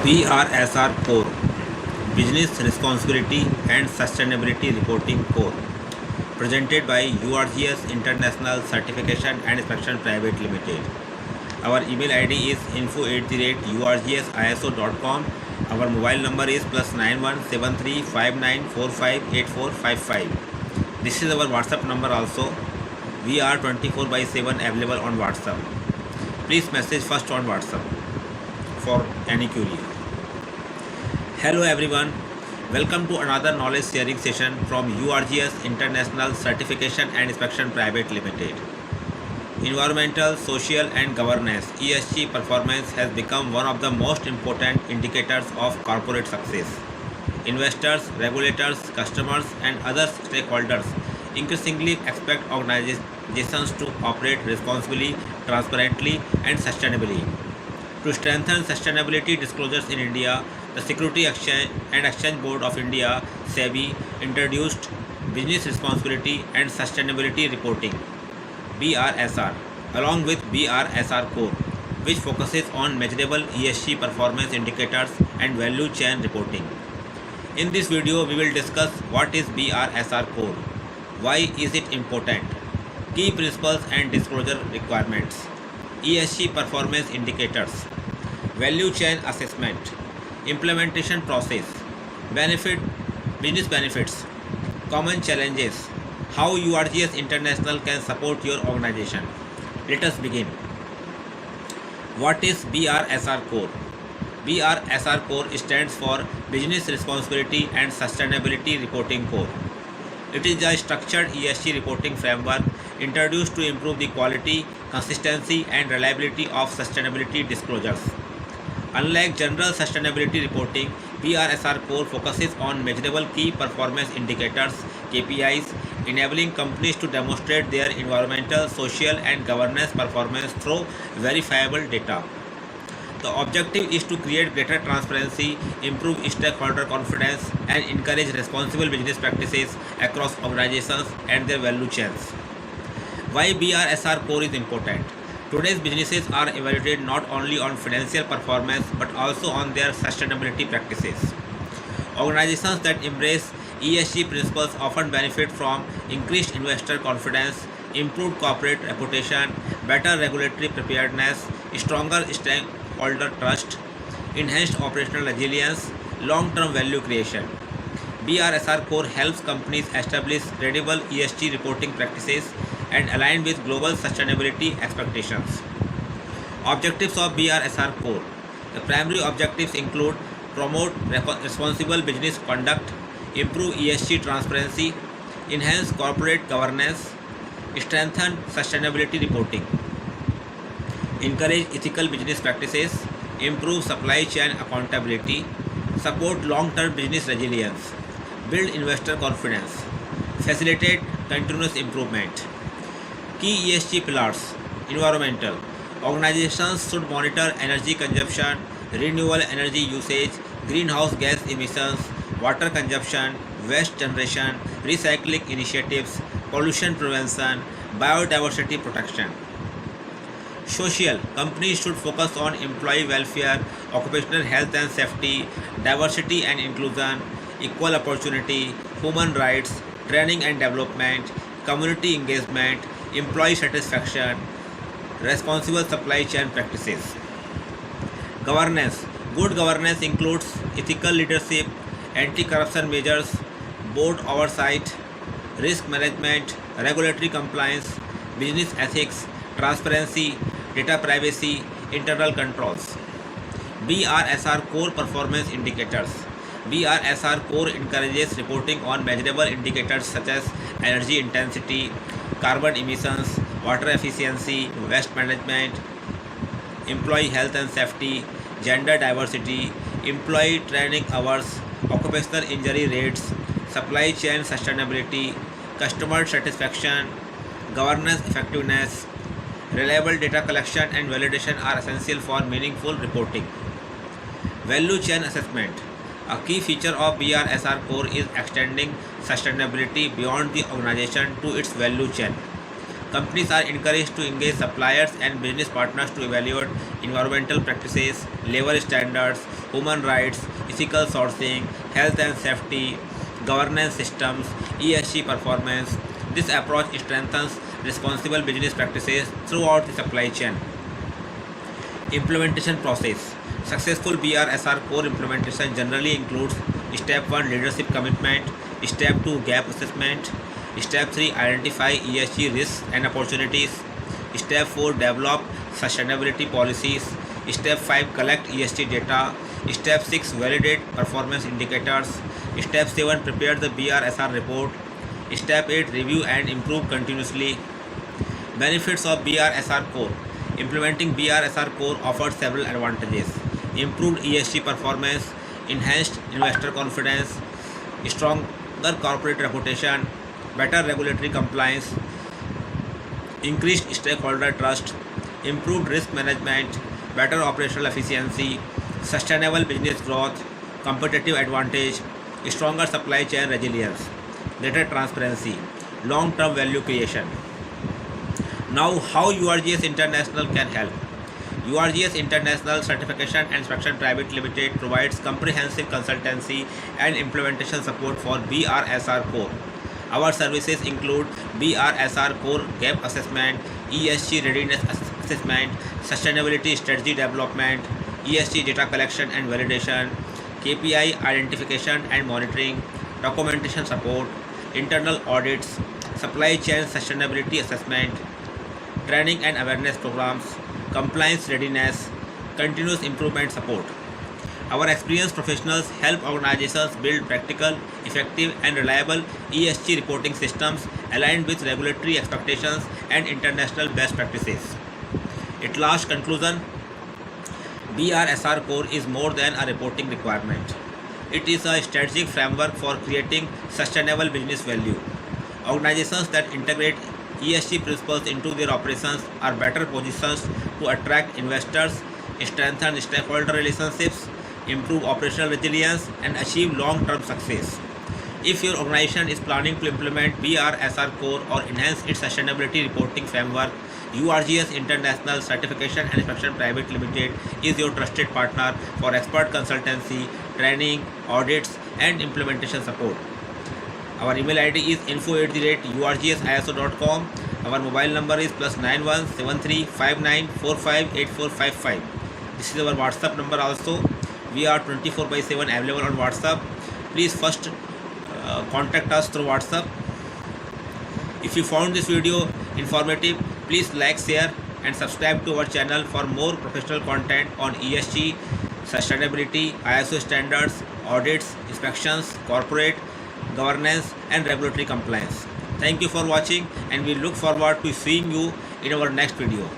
BRSR Core Business Responsibility and Sustainability Reporting Core, presented by URGS International Certification and Inspection Private Limited. Our email ID is info@urgsiso.com. Our mobile number is +917359458455. This is our WhatsApp number also. We are 24/7 available on WhatsApp. Please message first on WhatsApp for any query. Hello everyone, welcome to another knowledge sharing session from URGS International Certification and Inspection Private Limited. Environmental, social and governance (ESG) performance has become one of the most important indicators of corporate success. Investors, regulators, customers and other stakeholders increasingly expect organizations to operate responsibly, transparently and sustainably. To strengthen sustainability disclosures in India, the Security and Exchange Board of India (SEBI) introduced Business Responsibility and Sustainability Reporting (BRSR) along with BRSR Core, which focuses on measurable ESG performance indicators and value chain reporting. In this video, we will discuss what is BRSR Core, why is it important, key principles and disclosure requirements, ESG performance indicators, value chain assessment, implementation process, business benefits, common challenges, how URGS International can support your organization. Let us begin. What is BRSR Core? BRSR Core stands for Business Responsibility and Sustainability Reporting Core. It is a structured ESG reporting framework introduced to improve the quality, consistency and reliability of sustainability disclosures. Unlike general sustainability reporting, BRSR Core focuses on measurable key performance indicators (KPIs), enabling companies to demonstrate their environmental, social and governance performance through verifiable data. The objective is to create greater transparency, improve stakeholder confidence and encourage responsible business practices across organizations and their value chains. Why BRSR Core is important? Today's businesses are evaluated not only on financial performance but also on their sustainability practices. Organizations that embrace ESG principles often benefit from increased investor confidence, improved corporate reputation, better regulatory preparedness, stronger stakeholder trust, enhanced operational resilience, long-term value creation. BRSR Core helps companies establish credible ESG reporting practices and align with global sustainability expectations. Objectives of BRSR Core. The primary objectives include promote responsible business conduct, improve ESG transparency, enhance corporate governance, strengthen sustainability reporting, encourage ethical business practices, improve supply chain accountability, support long-term business resilience, build investor confidence, facilitate continuous improvement. Key ESG pillars. Environmental. Organizations should monitor energy consumption, renewable energy usage, greenhouse gas emissions, water consumption, waste generation, recycling initiatives, pollution prevention, biodiversity protection. Social. Companies should focus on employee welfare, occupational health and safety, diversity and inclusion, equal opportunity, human rights, training and development, community engagement, employee satisfaction, responsible supply chain practices. Governance. Good governance includes ethical leadership, anti-corruption measures, board oversight, risk management, regulatory compliance, business ethics, transparency, data privacy, internal controls. BRSR Core Performance Indicators. BRSR Core encourages reporting on measurable indicators such as energy intensity, carbon emissions, water efficiency, waste management, employee health and safety, gender diversity, employee training hours, occupational injury rates, supply chain sustainability, customer satisfaction, governance effectiveness. Reliable data collection and validation are essential for meaningful reporting. Value chain assessment. A key feature of BRSR Core is extending sustainability beyond the organization to its value chain. Companies are encouraged to engage suppliers and business partners to evaluate environmental practices, labor standards, human rights, ethical sourcing, health and safety, governance systems, ESG performance. This approach strengthens responsible business practices throughout the supply chain. Implementation process. Successful BRSR core implementation generally includes Step 1 leadership commitment, Step 2 gap assessment, Step 3 identify ESG risks and opportunities, Step 4 develop sustainability policies, Step 5 collect ESG data, Step 6 validate performance indicators, Step 7 prepare the BRSR report, Step 8 review and improve continuously. Benefits of BRSR core. Implementing BRSR core offers several advantages: improved ESG performance, enhanced investor confidence, stronger corporate reputation, better regulatory compliance, increased stakeholder trust, improved risk management, better operational efficiency, sustainable business growth, competitive advantage, stronger supply chain resilience, greater transparency, long-term value creation. Now, how URGS International can help? URGS International Certification and Inspection Private Limited provides comprehensive consultancy and implementation support for BRSR Core. Our services include BRSR Core Gap Assessment, ESG Readiness Assessment, Sustainability Strategy Development, ESG Data Collection and Validation, KPI Identification and Monitoring, Documentation Support, Internal Audits, Supply Chain Sustainability Assessment, training and awareness programs, compliance readiness, continuous improvement support. Our experienced professionals help organizations build practical, effective, and reliable ESG reporting systems aligned with regulatory expectations and international best practices. At last conclusion, BRSR Core is more than a reporting requirement. It is a strategic framework for creating sustainable business value. Organizations that integrate ESG principles into their operations are better positioned to attract investors, strengthen stakeholder relationships, improve operational resilience, and achieve long-term success. If your organization is planning to implement BRSR Core or enhance its sustainability reporting framework, URGS International Certification and Inspection Private Limited is your trusted partner for expert consultancy, training, audits, and implementation support. Our email ID is info@urgsiso.com. Our mobile number is +91 7359458455. This is our WhatsApp number also. We are 24/7 available on WhatsApp. Please first contact us through WhatsApp. If you found this video informative, please like, share, and subscribe to our channel for more professional content on ESG, sustainability, ISO standards, audits, inspections, corporate governance, and regulatory compliance. Thank you for watching, and we look forward to seeing you in our next video.